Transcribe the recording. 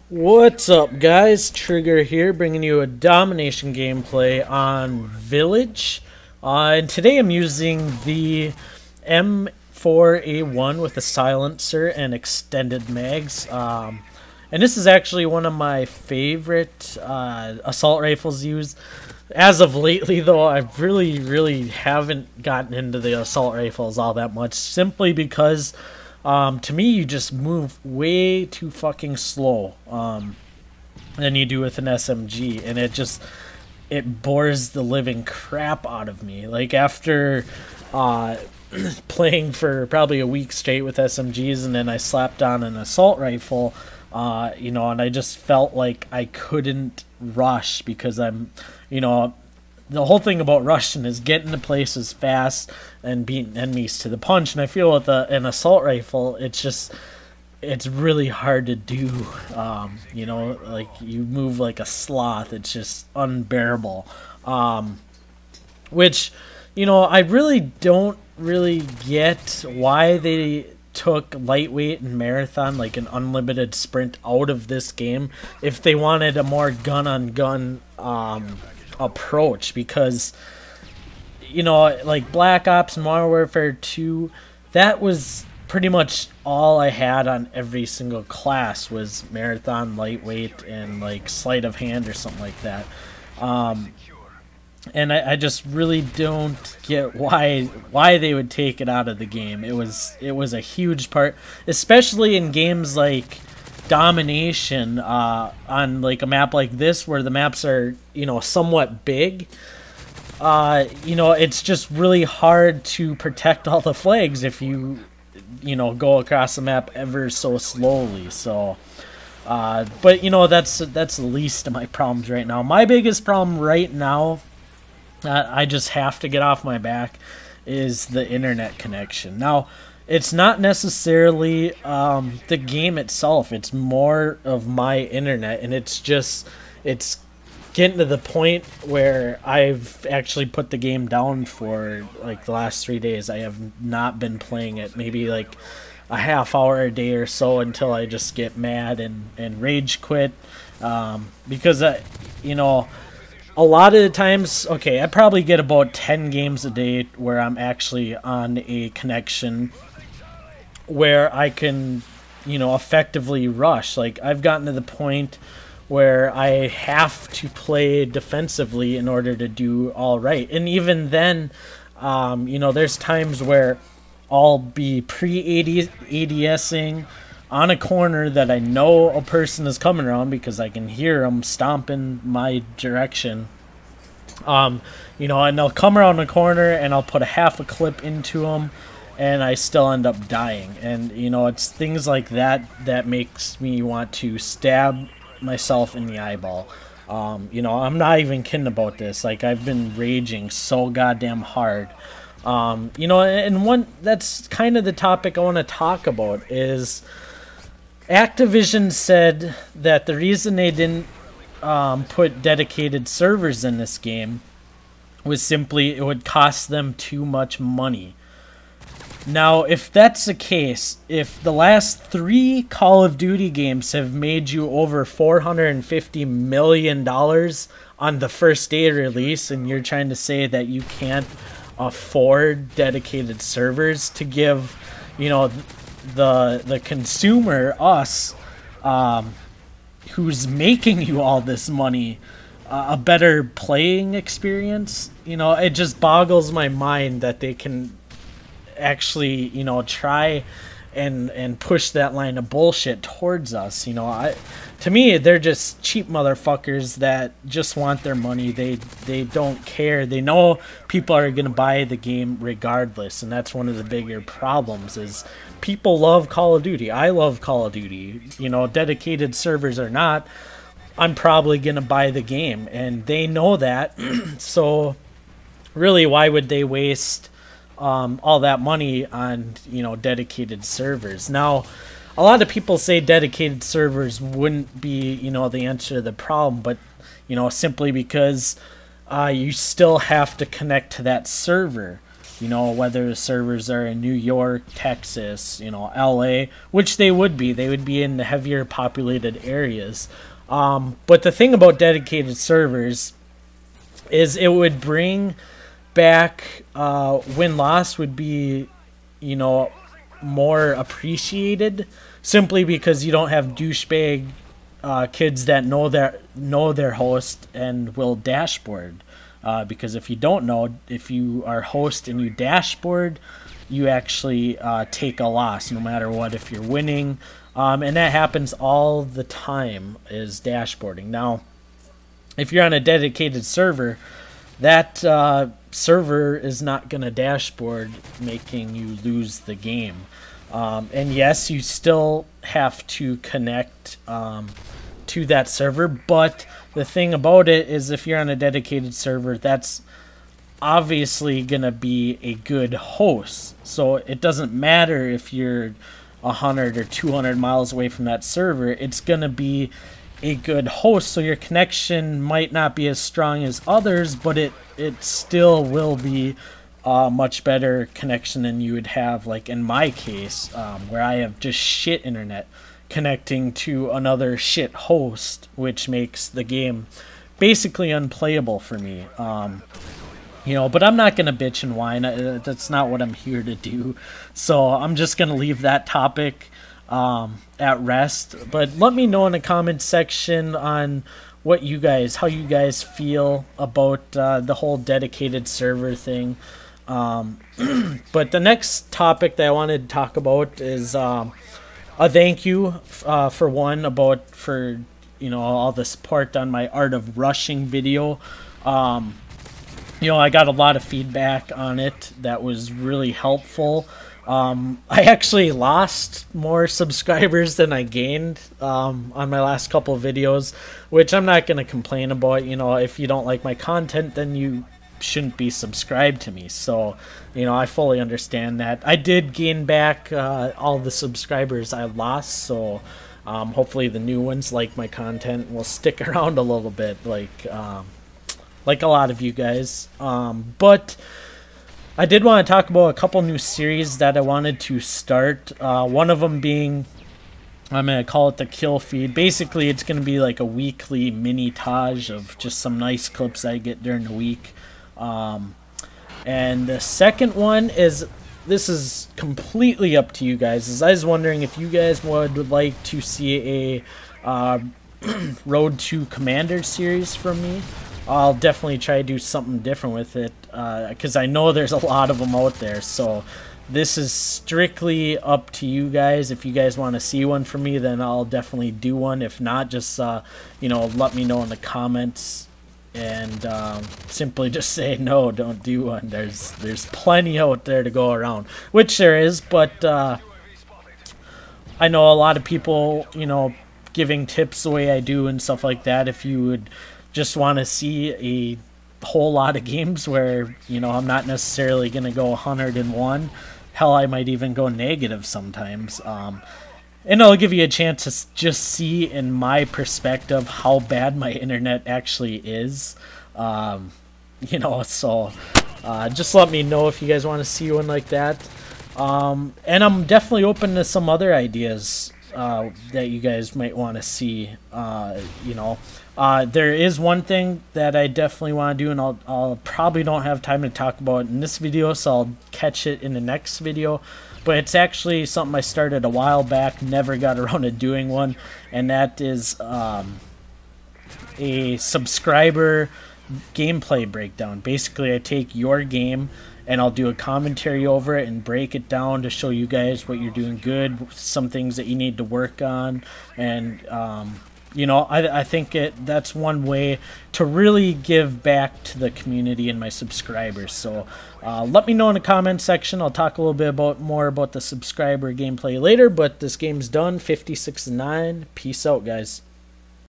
What's up, guys? Trigger here, bringing you a domination gameplay on Village. And today I'm using the M4A1 with a silencer and extended mags. And this is actually one of my favorite assault rifles used. As of lately, though, I really haven't gotten into the assault rifles all that much, simply because to me, you just move way too fucking slow than you do with an SMG, and it bores the living crap out of me. Like, after playing for probably a week straight with SMGs, and then I slapped on an assault rifle, and I just felt like I couldn't rush because the whole thing about rushing is getting to places fast and beating enemies to the punch. And I feel with an assault rifle, it's really hard to do. Like, you move like a sloth. It's just unbearable. Which, I really don't really get why they took lightweight and marathon, like an unlimited sprint, out of this game if they wanted a more gun-on-gun approach, because like Black Ops and Modern Warfare 2, that was pretty much all I had on every single class was marathon, lightweight, and like sleight of hand or something like that. And I just really don't get why they would take it out of the game. It was a huge part, especially in games like Domination, on like a map like this where the maps are somewhat big. It's just really hard to protect all the flags if you go across the map ever so slowly. So but that's the least of my problems right now. My biggest problem right now that I just have to get off my back is the internet connection. Now, it's not necessarily the game itself. It's more of my internet, and it's getting to the point where I've actually put the game down for like the last 3 days. I have not been playing it, maybe like a half hour a day or so, until I just get mad and rage quit, because a lot of the times, okay, I probably get about 10 games a day where I'm actually on a connection where I can, effectively rush. Like, I've gotten to the point where I have to play defensively in order to do all right. And even then, there's times where I'll be pre-ADSing on a corner that I know a person is coming around because I can hear them stomping my direction. And they'll come around the corner and I'll put a half a clip into them, and I still end up dying. And it's things like that that makes me want to stab myself in the eyeball. I'm not even kidding about this. Like, I've been raging so goddamn hard. And one that's kind of the topic I want to talk about is Activision said that the reason they didn't put dedicated servers in this game was simply it would cost them too much money. Now, if that's the case, if the last 3 Call of Duty games have made you over $450 million on the first day of release, and you're trying to say that you can't afford dedicated servers to give, the consumer, us, who's making you all this money, a better playing experience, it just boggles my mind that they can actually try and push that line of bullshit towards us. To me, they're just cheap motherfuckers that just want their money. They don't care. They know people are gonna buy the game regardless, and that's one of the bigger problems. Is people love Call of Duty. I love Call of Duty. Dedicated servers or not, I'm probably gonna buy the game, and they know that. So really, why would they waste all that money on dedicated servers? Now, a lot of people say dedicated servers wouldn't be the answer to the problem, but simply because you still have to connect to that server. You know, whether the servers are in New York, Texas, you know, LA, which they would be. They would be in the heavier populated areas. But the thing about dedicated servers is it would bring back win-loss would be, you know, more appreciated, simply because you don't have douchebag kids that know their host and will dashboard. Because if you don't know, if you are host and you dashboard, you actually take a loss no matter what if you're winning. And that happens all the time, is dashboarding. Now, if you're on a dedicated server, that server is not going to dashboard, making you lose the game. And yes, you still have to connect to that server, but the thing about it is if you're on a dedicated server, that's obviously going to be a good host. So it doesn't matter if you're 100 or 200 miles away from that server, it's going to be a good host. So your connection might not be as strong as others, but it still will be a much better connection than you would have, like in my case, where I have just shit internet connecting to another shit host, which makes the game basically unplayable for me. You know, but I'm not going to bitch and whine. That's not what I'm here to do. So I'm just going to leave that topic at rest. But let me know in the comment section on how you guys feel about the whole dedicated server thing. But the next topic that I wanted to talk about is a thank you for you know, all the support on my Art of Rushing video. You know, I got a lot of feedback on it that was really helpful. I actually lost more subscribers than I gained on my last couple of videos, which I'm not going to complain about. You know, if you don't like my content, then you shouldn't be subscribed to me. So, you know, I fully understand that. I did gain back all the subscribers I lost, so hopefully the new ones like my content will stick around a little bit, like a lot of you guys. But I did want to talk about a couple new series that I wanted to start. One of them being, I'm going to call it the Kill Feed. Basically, it's going to be like a weekly mini-tage of just some nice clips I get during the week. And the second one is, this is completely up to you guys. I was wondering if you guys would like to see a Road to Commander series from me. I'll definitely try to do something different with it, because I know there's a lot of them out there. So this is strictly up to you guys. If you guys want to see one from me, then I'll definitely do one. If not, just you know, let me know in the comments, and simply just say no, don't do one. There's plenty out there to go around, which there is, but I know a lot of people, you know, giving tips the way I do and stuff like that. If you would just want to see a whole lot of games where, you know, I'm not necessarily going to go 101, hell, I might even go negative sometimes, and it'll give you a chance to just see in my perspective how bad my internet actually is. You know, so just let me know if you guys want to see one like that. And I'm definitely open to some other ideas that you guys might want to see. You know, there is one thing that I definitely want to do, and I'll probably don't have time to talk about in this video, so I'll catch it in the next video. But it's actually something I started a while back, never got around to doing one, and that is a subscriber gameplay breakdown. Basically, I take your game and I'll do a commentary over it and break it down to show you guys what you're doing good, some things that you need to work on, and you know, I think that's one way to really give back to the community and my subscribers. So let me know in the comment section. I'll talk a little bit more about the subscriber gameplay later, but this game's done, 56-9. Peace out, guys.